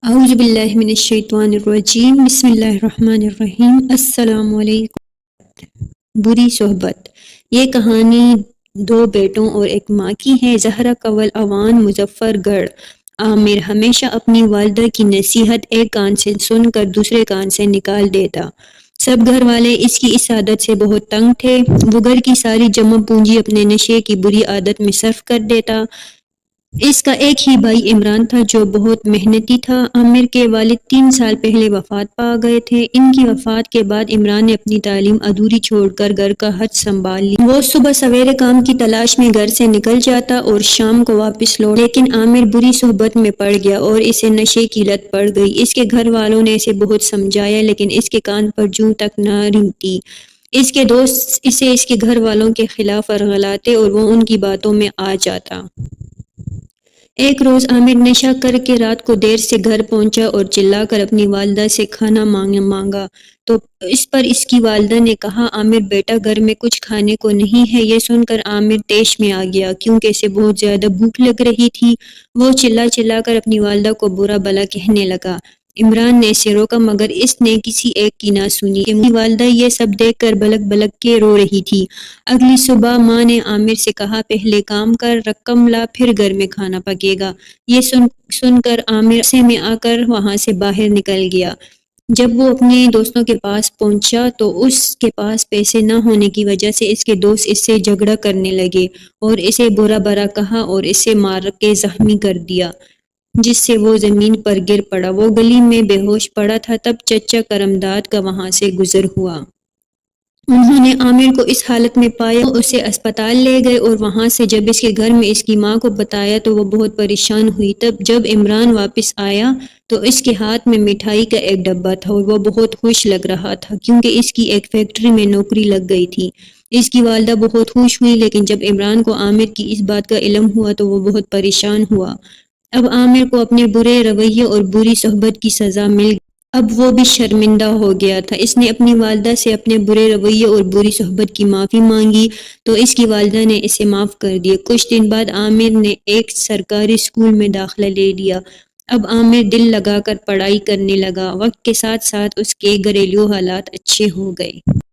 اعوذ باللہ من الشیطان الرجیم، بسم اللہ الرحمن الرحیم۔ السلام علیکم۔ بری صحبت۔ یہ کہانی دو بیٹوں اور ایک ماں کی ہے۔ زہرا قول اوان مظفر گڑھ۔ عامر ہمیشہ اپنی والدہ کی نصیحت ایک کان سے سن کر دوسرے کان سے نکال دیتا۔ سب گھر والے اس کی اس عادت سے بہت تنگ تھے۔ وہ گھر کی ساری جمع پونجی اپنے نشے کی بری عادت میں صرف کر دیتا۔ اس کا ایک ہی بھائی عمران تھا جو بہت محنتی تھا۔ عامر کے والد 3 سال پہلے وفات پا گئے تھے۔ ان کی وفات کے بعد عمران نے اپنی تعلیم ادھوری چھوڑ کر گھر کا حج سنبھال لیا۔ وہ صبح سویرے کام کی تلاش میں گھر سے نکل جاتا اور شام کو واپس لوٹ۔ لیکن عامر بری صحبت میں پڑ گیا اور اسے نشے کی لت پڑ گئی۔ اس کے گھر والوں نے اسے بہت سمجھایا لیکن اس کے کان پر جوں تک نہ ریندھی۔ اس کے دوست اسے اس کے گھر والوں کے خلاف ورغلاتے اور وہ ان کی باتوں میں آ جاتا۔ ایک روز عامر نشہ کر کے رات کو دیر سے گھر پہنچا اور چلا کر اپنی والدہ سے کھانا مانگا تو اس پر اس کی والدہ نے کہا، عامر بیٹا گھر میں کچھ کھانے کو نہیں ہے۔ یہ سن کر عامر طیش میں آ گیا کیونکہ اسے بہت زیادہ بھوک لگ رہی تھی۔ وہ چلا کر اپنی والدہ کو برا بھلا کہنے لگا۔ عمران نے اسے روکا مگر اس نے کسی ایک کی نہ سنی۔ اپنی والدہ یہ سب دیکھ کر بلک بلک کے رو رہی تھی۔ اگلی صبح ماں نے عامر سے کہا، پہلے کام کر، رقم لا، پھر گھر میں کھانا پکے گا۔ یہ سن کر عامر غصے میں آ کر وہاں سے باہر نکل گیا۔ جب وہ اپنے دوستوں کے پاس پہنچا تو اس کے پاس پیسے نہ ہونے کی وجہ سے اس کے دوست اس سے جھگڑا کرنے لگے اور اسے برا بھلا کہا اور اسے مار کے زخمی کر دیا جس سے وہ زمین پر گر پڑا۔ وہ گلی میں بے ہوش پڑا تھا۔ تب چچا کرمداد کا وہاں سے گزر ہوا۔ انہوں نے عامر کو اس حالت میں پایا تو اسے اسپتال لے گئے اور وہاں سے جب اس کے گھر میں اس کی ماں کو بتایا تو وہ بہت پریشان ہوئی۔ تب جب عمران واپس آیا تو اس کے ہاتھ میں مٹھائی کا ایک ڈبہ تھا اور وہ بہت خوش لگ رہا تھا کیونکہ اس کی ایک فیکٹری میں نوکری لگ گئی تھی۔ اس کی والدہ بہت خوش ہوئی لیکن جب عمران کو عامر کی اس بات کا علم ہوا تو وہ بہت پریشان ہوا۔ اب عامر کو اپنے برے رویے اور بری صحبت کی سزا مل گئی۔ اب وہ بھی شرمندہ ہو گیا تھا۔ اس نے اپنی والدہ سے اپنے برے رویے اور بری صحبت کی معافی مانگی تو اس کی والدہ نے اسے معاف کر دیا۔ کچھ دن بعد عامر نے ایک سرکاری اسکول میں داخلہ لے لیا۔ اب عامر دل لگا کر پڑھائی کرنے لگا۔ وقت کے ساتھ ساتھ اس کے گھریلو حالات اچھے ہو گئے۔